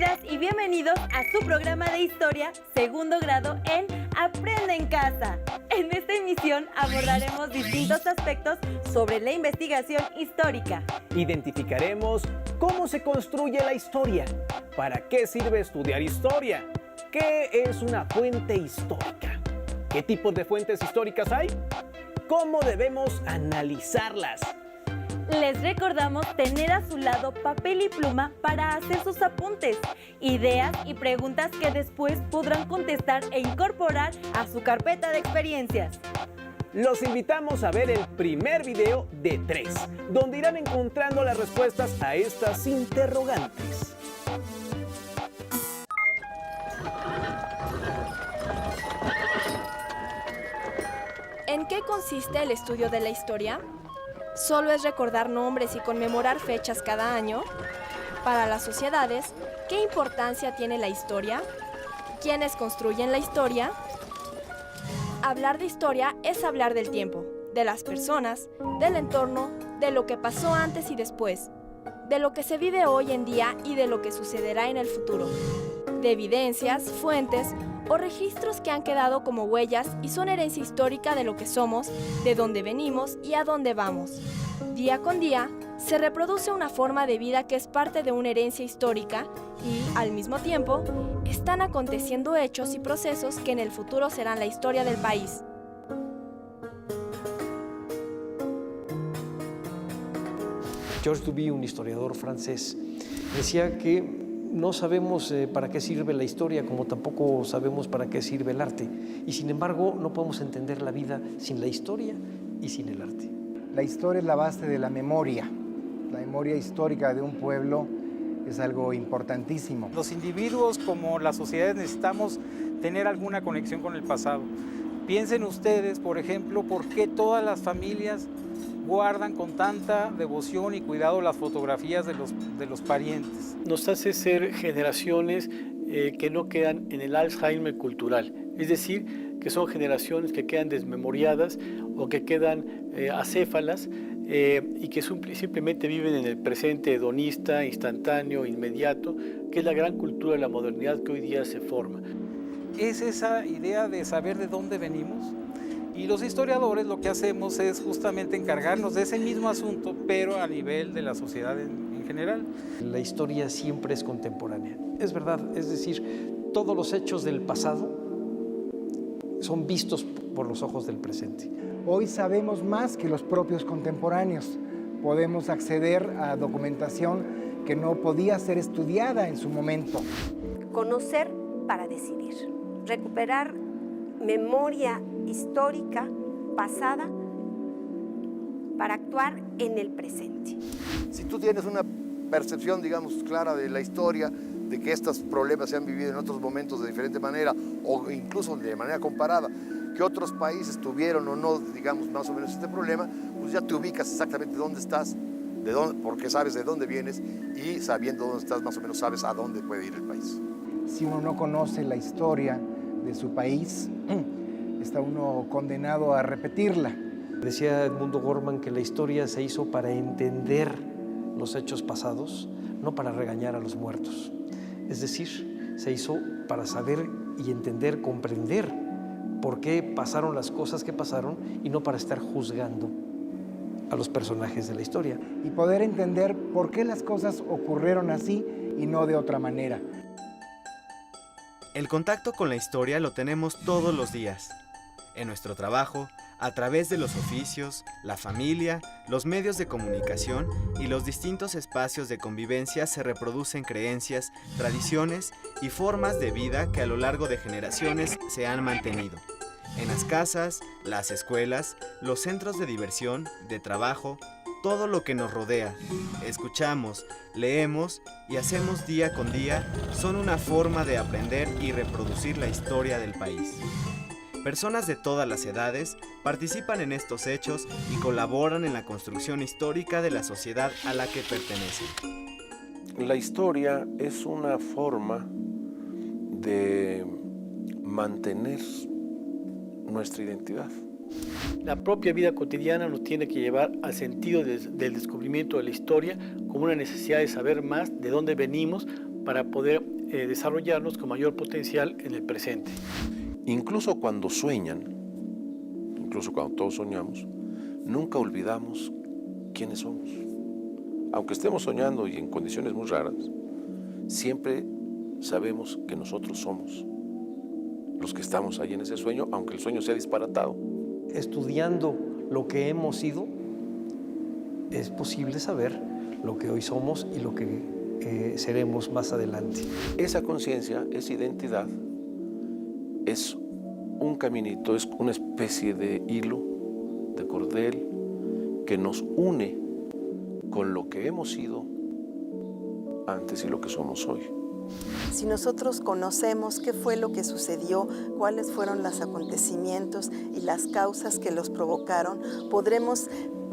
Bienvenidas y bienvenidos a su programa de historia, segundo grado en Aprende en Casa. En esta emisión abordaremos distintos aspectos sobre la investigación histórica. Identificaremos cómo se construye la historia, para qué sirve estudiar historia, qué es una fuente histórica, qué tipos de fuentes históricas hay, cómo debemos analizarlas. Les recordamos tener a su lado papel y pluma para hacer sus apuntes, ideas y preguntas que después podrán contestar e incorporar a su carpeta de experiencias. Los invitamos a ver el primer video de 3, donde irán encontrando las respuestas a estas interrogantes. ¿En qué consiste el estudio de la historia? ¿Solo es recordar nombres y conmemorar fechas cada año? Para las sociedades, ¿qué importancia tiene la historia? ¿Quiénes construyen la historia? Hablar de historia es hablar del tiempo, de las personas, del entorno, de lo que pasó antes y después, de lo que se vive hoy en día y de lo que sucederá en el futuro, de evidencias, fuentes o registros que han quedado como huellas y son herencia histórica de lo que somos, de dónde venimos y a dónde vamos. Día con día, se reproduce una forma de vida que es parte de una herencia histórica y, al mismo tiempo, están aconteciendo hechos y procesos que en el futuro serán la historia del país. Georges Duby, un historiador francés, decía que no sabemos para qué sirve la historia, como tampoco sabemos para qué sirve el arte. Y sin embargo, no podemos entender la vida sin la historia y sin el arte. La historia es la base de la memoria. La memoria histórica de un pueblo es algo importantísimo. Los individuos como las sociedades necesitamos tener alguna conexión con el pasado. Piensen ustedes, por ejemplo, por qué todas las familias guardan con tanta devoción y cuidado las fotografías de los parientes. Nos hace ser generaciones que no quedan en el Alzheimer cultural, es decir, que son generaciones que quedan desmemoriadas o que quedan acéfalas y que simplemente viven en el presente hedonista, instantáneo, inmediato, que es la gran cultura de la modernidad que hoy día se forma. Es esa idea de saber de dónde venimos. Y los historiadores lo que hacemos es justamente encargarnos de ese mismo asunto, pero a nivel de la sociedad en general. La historia siempre es contemporánea. Es verdad, es decir, todos los hechos del pasado son vistos por los ojos del presente. Hoy sabemos más que los propios contemporáneos. Podemos acceder a documentación que no podía ser estudiada en su momento. Conocer para decidir, recuperar memoria histórica pasada para actuar en el presente. Si tú tienes una percepción, digamos, clara de la historia, de que estos problemas se han vivido en otros momentos de diferente manera o incluso de manera comparada, que otros países tuvieron o no, digamos, más o menos este problema, pues ya te ubicas exactamente dónde estás, porque sabes de dónde vienes y sabiendo dónde estás, más o menos sabes a dónde puede ir el país. Si uno no conoce la historia de su país, está uno condenado a repetirla. Decía Edmundo Gorman que la historia se hizo para entender los hechos pasados, no para regañar a los muertos. Es decir, se hizo para saber y entender, comprender por qué pasaron las cosas que pasaron y no para estar juzgando a los personajes de la historia. Y poder entender por qué las cosas ocurrieron así y no de otra manera. El contacto con la historia lo tenemos todos los días, en nuestro trabajo, a través de los oficios, la familia, los medios de comunicación y los distintos espacios de convivencia se reproducen creencias, tradiciones y formas de vida que a lo largo de generaciones se han mantenido. En las casas, las escuelas, los centros de diversión, de trabajo, todo lo que nos rodea, escuchamos, leemos y hacemos día con día son una forma de aprender y reproducir la historia del país. Personas de todas las edades participan en estos hechos y colaboran en la construcción histórica de la sociedad a la que pertenecen. La historia es una forma de mantener nuestra identidad. La propia vida cotidiana nos tiene que llevar al sentido del descubrimiento de la historia como una necesidad de saber más de dónde venimos para poder desarrollarnos con mayor potencial en el presente. Incluso cuando sueñan, incluso cuando todos soñamos, nunca olvidamos quiénes somos. Aunque estemos soñando y en condiciones muy raras, siempre sabemos que nosotros somos los que estamos ahí en ese sueño, aunque el sueño sea disparatado. Estudiando lo que hemos sido, es posible saber lo que hoy somos y lo que seremos más adelante. Esa conciencia, esa identidad, es un caminito, es una especie de hilo, de cordel, que nos une con lo que hemos sido antes y lo que somos hoy. Si nosotros conocemos qué fue lo que sucedió, cuáles fueron los acontecimientos y las causas que los provocaron, podremos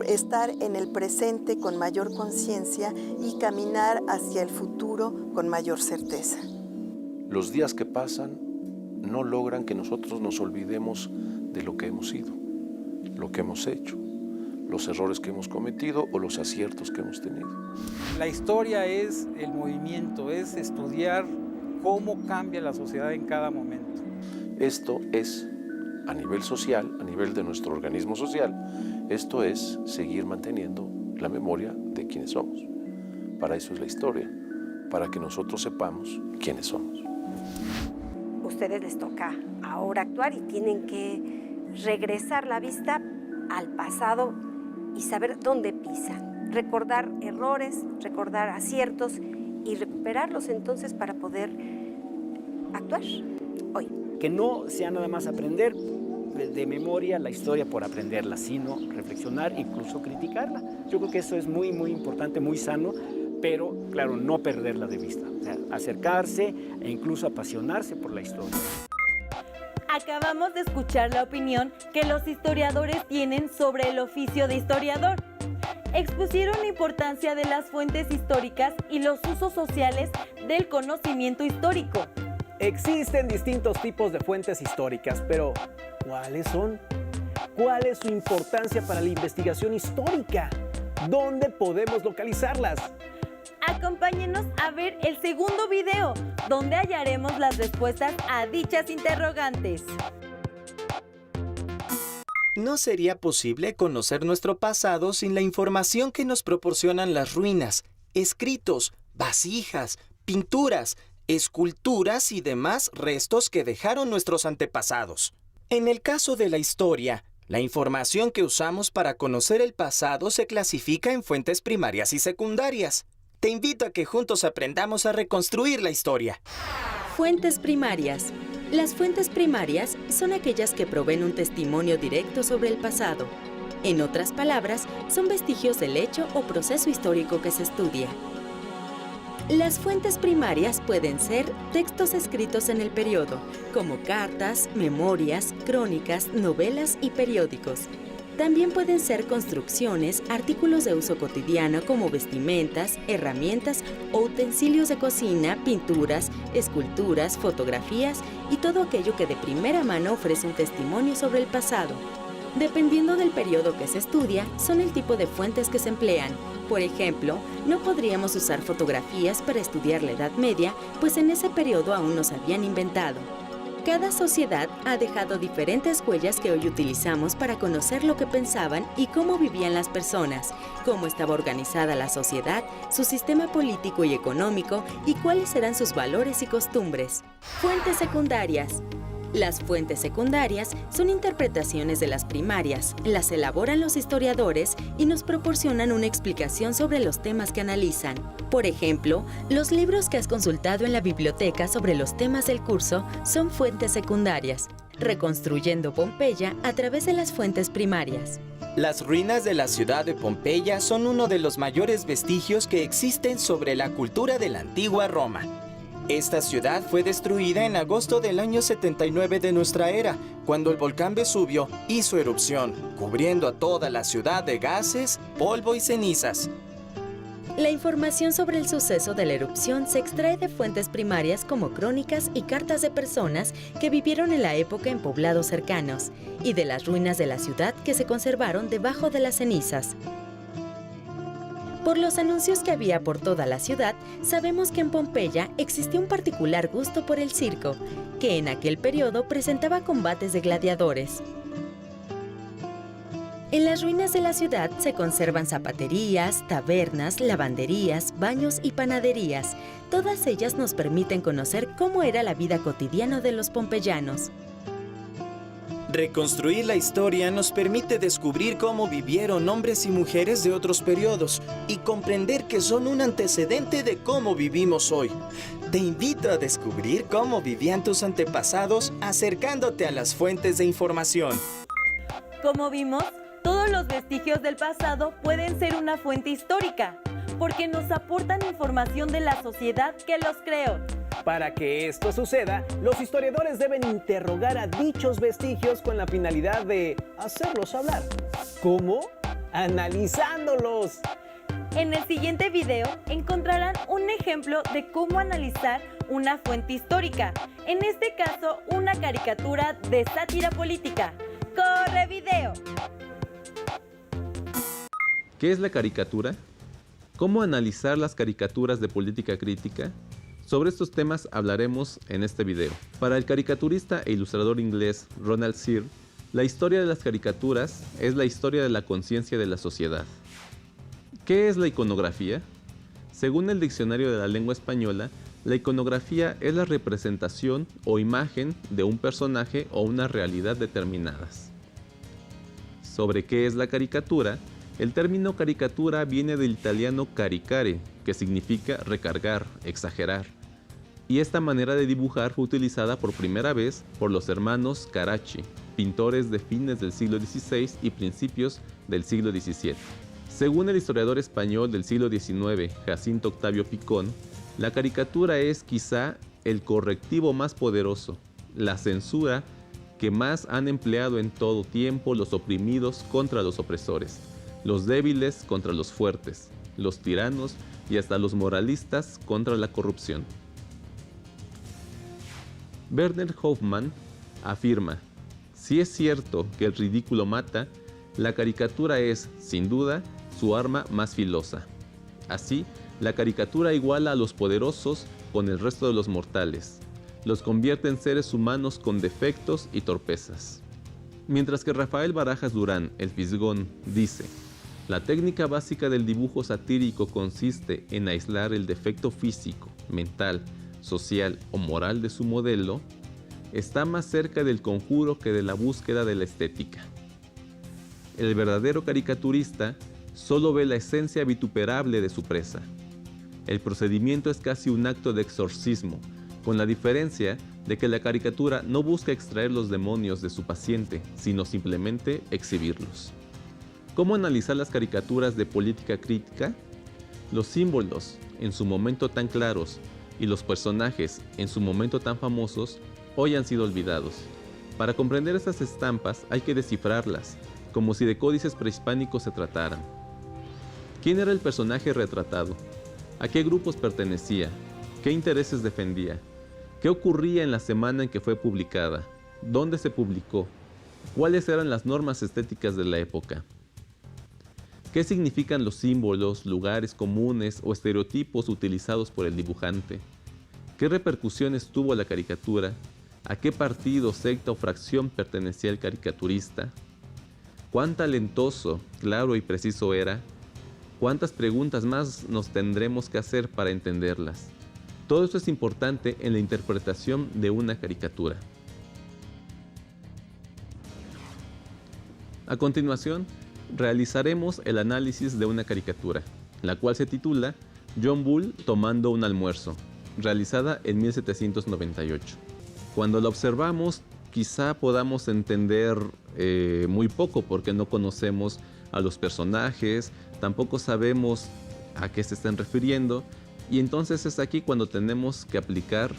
estar en el presente con mayor conciencia y caminar hacia el futuro con mayor certeza. Los días que pasan no logran que nosotros nos olvidemos de lo que hemos sido, lo que hemos hecho, los errores que hemos cometido o los aciertos que hemos tenido. La historia es el movimiento, es estudiar cómo cambia la sociedad en cada momento. Esto es, a nivel social, a nivel de nuestro organismo social, esto es seguir manteniendo la memoria de quiénes somos. Para eso es la historia, para que nosotros sepamos quiénes somos. Ustedes les toca ahora actuar y tienen que regresar la vista al pasado y saber dónde pisan, recordar errores, recordar aciertos y recuperarlos entonces para poder actuar hoy. Que no sea nada más aprender de memoria la historia por aprenderla, sino reflexionar, incluso criticarla. Yo creo que eso es muy, muy importante, muy sano, pero claro, no perderla de vista. O sea, acercarse e incluso apasionarse por la historia. Acabamos de escuchar la opinión que los historiadores tienen sobre el oficio de historiador. Expusieron la importancia de las fuentes históricas y los usos sociales del conocimiento histórico. Existen distintos tipos de fuentes históricas, pero ¿cuáles son? ¿Cuál es su importancia para la investigación histórica? ¿Dónde podemos localizarlas? Acompáñenos a ver el segundo video, donde hallaremos las respuestas a dichas interrogantes. No sería posible conocer nuestro pasado sin la información que nos proporcionan las ruinas, escritos, vasijas, pinturas, esculturas y demás restos que dejaron nuestros antepasados. En el caso de la historia, la información que usamos para conocer el pasado se clasifica en fuentes primarias y secundarias. Te invito a que juntos aprendamos a reconstruir la historia. Fuentes primarias. Las fuentes primarias son aquellas que proveen un testimonio directo sobre el pasado. En otras palabras, son vestigios del hecho o proceso histórico que se estudia. Las fuentes primarias pueden ser textos escritos en el periodo, como cartas, memorias, crónicas, novelas y periódicos. También pueden ser construcciones, artículos de uso cotidiano como vestimentas, herramientas o utensilios de cocina, pinturas, esculturas, fotografías y todo aquello que de primera mano ofrece un testimonio sobre el pasado. Dependiendo del periodo que se estudia, son el tipo de fuentes que se emplean. Por ejemplo, no podríamos usar fotografías para estudiar la Edad Media, pues en ese periodo aún no se habían inventado. Cada sociedad ha dejado diferentes huellas que hoy utilizamos para conocer lo que pensaban y cómo vivían las personas, cómo estaba organizada la sociedad, su sistema político y económico y cuáles eran sus valores y costumbres. Fuentes secundarias. Las fuentes secundarias son interpretaciones de las primarias, las elaboran los historiadores y nos proporcionan una explicación sobre los temas que analizan. Por ejemplo, los libros que has consultado en la biblioteca sobre los temas del curso son fuentes secundarias, reconstruyendo Pompeya a través de las fuentes primarias. Las ruinas de la ciudad de Pompeya son uno de los mayores vestigios que existen sobre la cultura de la antigua Roma. Esta ciudad fue destruida en agosto del año 79 de nuestra era, cuando el volcán Vesubio hizo erupción, cubriendo a toda la ciudad de gases, polvo y cenizas. La información sobre el suceso de la erupción se extrae de fuentes primarias como crónicas y cartas de personas que vivieron en la época en poblados cercanos, y de las ruinas de la ciudad que se conservaron debajo de las cenizas. Por los anuncios que había por toda la ciudad, sabemos que en Pompeya existía un particular gusto por el circo, que en aquel periodo presentaba combates de gladiadores. En las ruinas de la ciudad se conservan zapaterías, tabernas, lavanderías, baños y panaderías. Todas ellas nos permiten conocer cómo era la vida cotidiana de los pompeyanos. Reconstruir la historia nos permite descubrir cómo vivieron hombres y mujeres de otros periodos y comprender que son un antecedente de cómo vivimos hoy. Te invito a descubrir cómo vivían tus antepasados acercándote a las fuentes de información. Como vimos, todos los vestigios del pasado pueden ser una fuente histórica, porque nos aportan información de la sociedad que los creó. Para que esto suceda, los historiadores deben interrogar a dichos vestigios con la finalidad de hacerlos hablar. ¿Cómo? ¡Analizándolos! En el siguiente video encontrarán un ejemplo de cómo analizar una fuente histórica, en este caso una caricatura de sátira política. ¡Corre video! ¿Qué es la caricatura? ¿Cómo analizar las caricaturas de política crítica? Sobre estos temas hablaremos en este video. Para el caricaturista e ilustrador inglés Ronald Searle, la historia de las caricaturas es la historia de la conciencia de la sociedad. ¿Qué es la iconografía? Según el Diccionario de la Lengua Española, la iconografía es la representación o imagen de un personaje o una realidad determinadas. Sobre qué es la caricatura, el término caricatura viene del italiano caricare, que significa recargar, exagerar. Y esta manera de dibujar fue utilizada por primera vez por los hermanos Carracci, pintores de fines del siglo XVI y principios del siglo XVII. Según el historiador español del siglo XIX, Jacinto Octavio Picón, la caricatura es quizá el correctivo más poderoso, la censura que más han empleado en todo tiempo los oprimidos contra los opresores, los débiles contra los fuertes, los tiranos y hasta los moralistas contra la corrupción. Werner Hoffmann afirma: si es cierto que el ridículo mata, la caricatura es, sin duda, su arma más filosa. Así, la caricatura iguala a los poderosos con el resto de los mortales, los convierte en seres humanos con defectos y torpezas. Mientras que Rafael Barajas Durán, el Fisgón, dice: la técnica básica del dibujo satírico consiste en aislar el defecto físico, mental, social o moral de su modelo, está más cerca del conjuro que de la búsqueda de la estética. El verdadero caricaturista solo ve la esencia vituperable de su presa. El procedimiento es casi un acto de exorcismo, con la diferencia de que la caricatura no busca extraer los demonios de su paciente, sino simplemente exhibirlos. ¿Cómo analizar las caricaturas de política crítica? Los símbolos, en su momento tan claros, y los personajes, en su momento tan famosos, hoy han sido olvidados. Para comprender estas estampas hay que descifrarlas, como si de códices prehispánicos se trataran. ¿Quién era el personaje retratado? ¿A qué grupos pertenecía? ¿Qué intereses defendía? ¿Qué ocurría en la semana en que fue publicada? ¿Dónde se publicó? ¿Cuáles eran las normas estéticas de la época? ¿Qué significan los símbolos, lugares comunes o estereotipos utilizados por el dibujante? ¿Qué repercusiones tuvo la caricatura? ¿A qué partido, secta o fracción pertenecía el caricaturista? ¿Cuán talentoso, claro y preciso era? ¿Cuántas preguntas más nos tendremos que hacer para entenderlas? Todo esto es importante en la interpretación de una caricatura. A continuación, realizaremos el análisis de una caricatura, la cual se titula John Bull tomando un almuerzo, realizada en 1798. Cuando la observamos, quizá podamos entender muy poco porque no conocemos a los personajes, tampoco sabemos a qué se están refiriendo, y entonces es aquí cuando tenemos que aplicar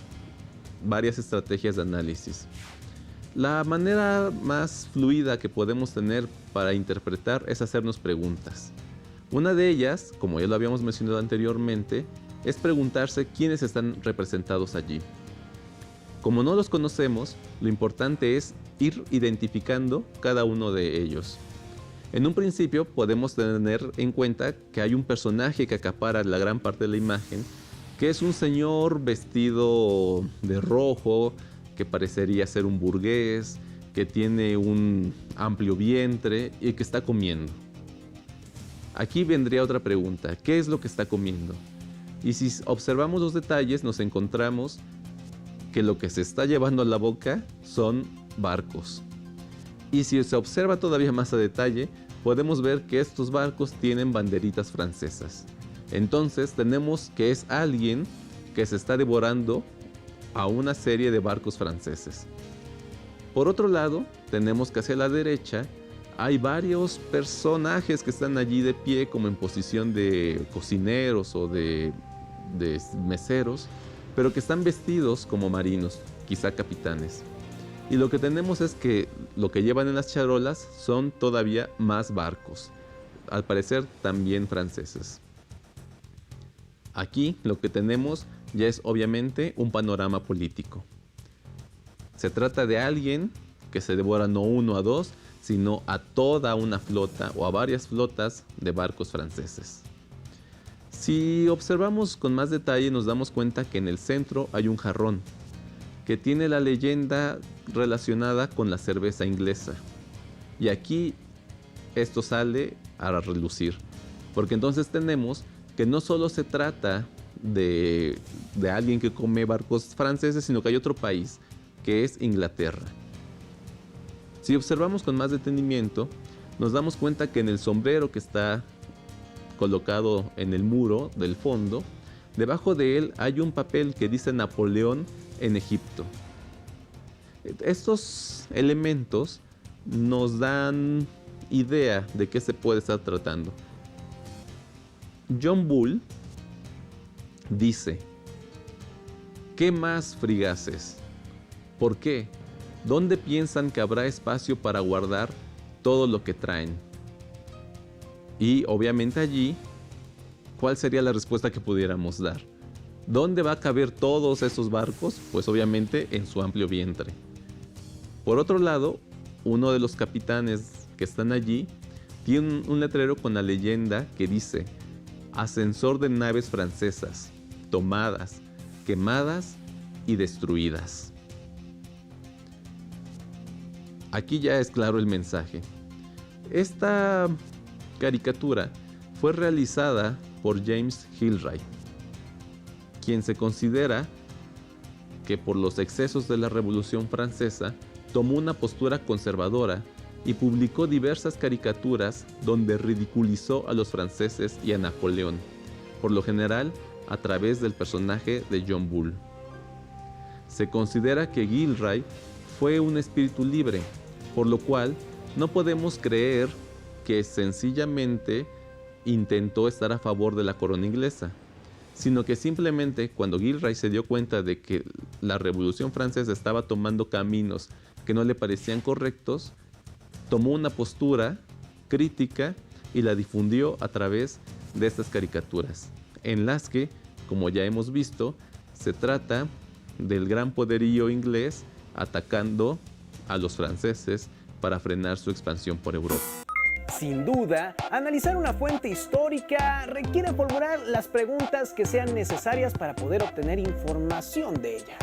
varias estrategias de análisis. La manera más fluida que podemos tener para interpretar es hacernos preguntas. Una de ellas, como ya lo habíamos mencionado anteriormente, es preguntarse quiénes están representados allí. Como no los conocemos, lo importante es ir identificando cada uno de ellos. En un principio podemos tener en cuenta que hay un personaje que acapara la gran parte de la imagen, que es un señor vestido de rojo, que parecería ser un burgués, que tiene un amplio vientre y que está comiendo. Aquí vendría otra pregunta, ¿qué es lo que está comiendo? Y si observamos los detalles nos encontramos que lo que se está llevando a la boca son barcos. Y si se observa todavía más a detalle, podemos ver que estos barcos tienen banderitas francesas. Entonces tenemos que es alguien que se está devorando a una serie de barcos franceses. Por otro lado, tenemos que hacia la derecha hay varios personajes que están allí de pie como en posición de cocineros o de meseros, pero que están vestidos como marinos, quizá capitanes. Y lo que tenemos es que lo que llevan en las charolas son todavía más barcos, al parecer también franceses. Aquí lo que tenemos ya es obviamente un panorama político. Se trata de alguien que se devora no uno a dos, sino a toda una flota o a varias flotas de barcos franceses. Si observamos con más detalle nos damos cuenta que en el centro hay un jarrón que tiene la leyenda relacionada con la cerveza inglesa. Y aquí esto sale a relucir, porque entonces tenemos que no solo se trata de alguien que come barcos franceses, sino que hay otro país, que es Inglaterra. Si observamos con más detenimiento, nos damos cuenta que en el sombrero que está colocado en el muro del fondo, debajo de él hay un papel que dice Napoleón en Egipto. Estos elementos nos dan idea de qué se puede estar tratando. John Bull dice: ¿qué más frigaces? ¿Por qué? ¿Dónde piensan que habrá espacio para guardar todo lo que traen? Y obviamente allí, ¿cuál sería la respuesta que pudiéramos dar? ¿Dónde va a caber todos esos barcos? Pues obviamente en su amplio vientre. Por otro lado, uno de los capitanes que están allí tiene un letrero con la leyenda que dice: ascensor de naves francesas, tomadas, quemadas y destruidas. Aquí ya es claro el mensaje. Esta caricatura fue realizada por James Gilray, quien se considera que por los excesos de la Revolución Francesa tomó una postura conservadora y publicó diversas caricaturas donde ridiculizó a los franceses y a Napoleón, por lo general a través del personaje de John Bull. Se considera que Gilray fue un espíritu libre, por lo cual no podemos creer que sencillamente intentó estar a favor de la corona inglesa, sino que simplemente cuando Gilray se dio cuenta de que la Revolución Francesa estaba tomando caminos que no le parecían correctos, tomó una postura crítica y la difundió a través de estas caricaturas, en las que, como ya hemos visto, se trata del gran poderío inglés atacando a los franceses para frenar su expansión por Europa. Sin duda, analizar una fuente histórica requiere formular las preguntas que sean necesarias para poder obtener información de ella.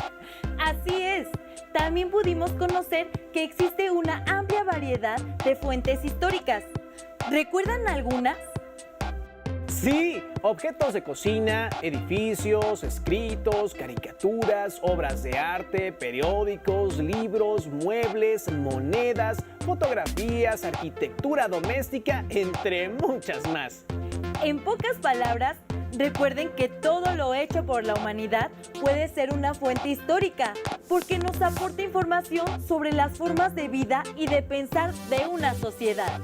Así es. También pudimos conocer que existe una amplia variedad de fuentes históricas. ¿Recuerdan algunas? Sí, objetos de cocina, edificios, escritos, caricaturas, obras de arte, periódicos, libros, muebles, monedas, fotografías, arquitectura doméstica, entre muchas más. En pocas palabras, recuerden que todo lo hecho por la humanidad puede ser una fuente histórica, porque nos aporta información sobre las formas de vida y de pensar de una sociedad.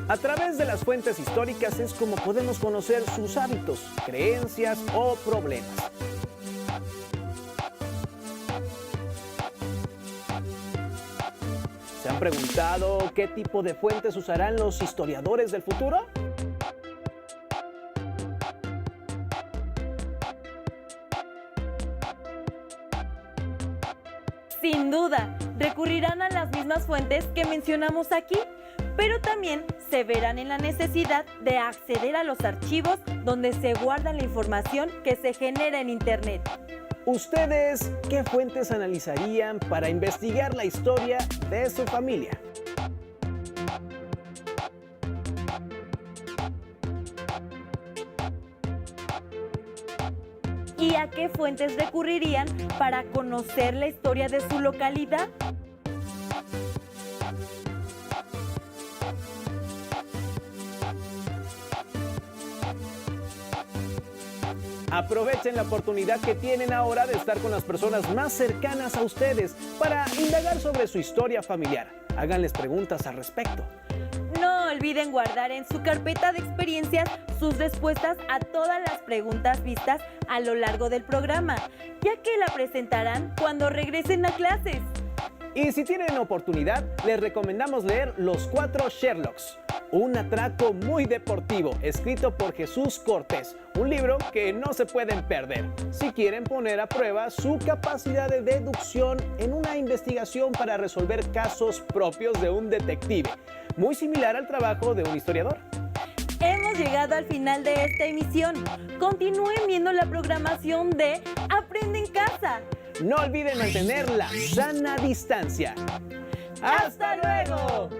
A través de las fuentes históricas es como podemos conocer sus hábitos, creencias o problemas. ¿Se han preguntado qué tipo de fuentes usarán los historiadores del futuro? Sin duda, recurrirán a las mismas fuentes que mencionamos aquí, pero también se verán en la necesidad de acceder a los archivos donde se guarda la información que se genera en Internet. ¿Ustedes qué fuentes analizarían para investigar la historia de su familia? ¿Y a qué fuentes recurrirían para conocer la historia de su localidad? Aprovechen la oportunidad que tienen ahora de estar con las personas más cercanas a ustedes para indagar sobre su historia familiar. Háganles preguntas al respecto. No olviden guardar en su carpeta de experiencias sus respuestas a todas las preguntas vistas a lo largo del programa, ya que la presentarán cuando regresen a clases. Y si tienen oportunidad, les recomendamos leer Los 4 Sherlocks, un atraco muy deportivo, escrito por Jesús Cortés, un libro que no se pueden perder si quieren poner a prueba su capacidad de deducción en una investigación para resolver casos propios de un detective, muy similar al trabajo de un historiador. Hemos llegado al final de esta emisión. Continúen viendo la programación de Aprende en Casa. No olviden mantener la sana distancia. ¡Hasta luego!